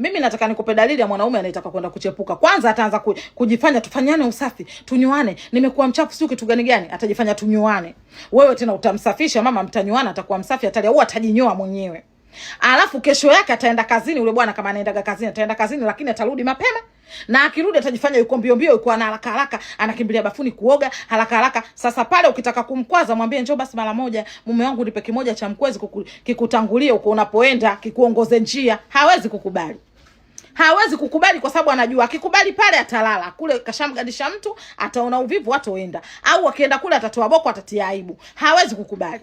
Mimi nataka nikupe dalili ya mwanaume anayetaka kwenda kuchepuka. Kwanza ataanza kujifanya tufanyane usafi, tunyuane. Nimekuwa mchafu sio kitu gani? Atajifanya tunyuane. Wewe tena utamsafisha, mama mtanyuana, atakuwa msafi, au atajinyoa mwenyewe. Alafu kesho yake ataenda kazini. Ule bwana kama anaendaga kazini, ataenda kazini lakini atarudi mapema. Na akirudi atajifanya yuko mbio mbio, yuko ana haraka, anakimbilia bafuni kuoga haraka. Sasa pale ukitaka kumkwaza, mwambie njoo basi mara moja, mume wangu nipe kimoja cha mkwezi kikutangulia uko unapoenda, kikuongoze njia. Hawezi kukubali. Hawezi kukubali kwa sababu anajua akikubali pale atalala. Kule kashamgadisha mtu, ataona uvivu, hatoenda. Au akienda kule atatoa boko, atatia aibu. Hawezi kukubali.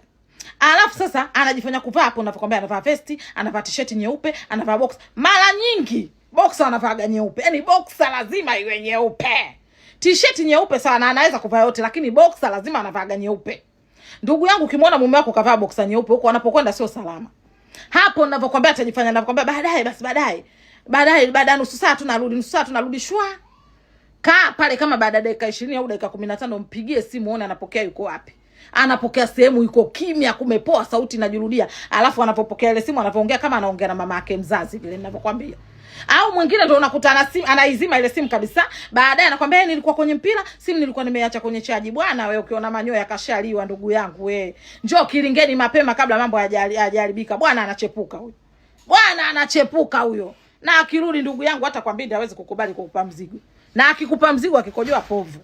Alafu sasa anajifanya kuvaa hapo unapokuambia anavaa vesti, anavaa t-shirt nyeupe, anavaa box. Mara nyingi boxer anavaa nyeupe. Yaani boxer lazima iwe nyeupe. T-shirt nyeupe sana anaweza kuvaa yote, lakini boxer lazima anavaa nyeupe. Ndugu yangu, ukimwona mume wako kavaa boxer nyeupe huko anapokwenda sio salama. Hapo ninapokuambia atajifanya, ninapokuambia baadaye nusu saa tunarudi shwa. Kaa pale kama baada ya dakika 20 au dakika 15 mpigie simu uone anapokea yuko wapi. Anapokea sehemu yuko kimya, kumepoa, sauti inajirudia. Alafu anapopokea ile simu anapoongea kama anaongea na mama yake mzazi vile ninavyokuambia. Au mwingine ndio unakutana simu anaizima ile simu kabisa. Baadaye anakuambia nilikuwa kwenye mpira, simu nilikuwa nimeacha kwenye chaji. Bwana wewe ukiona manyoya kashaliwa ndugu yangu wewe. Njoo kilingeni mapema kabla mambo hayajaribika. Bwana anachepuka huyo. Bwana anachepuka huyo. Na akirudi ndugu yangu hata kwambia hawezi kukubali kukupa mzigo. Na akikupa mzigo akikojoa povu.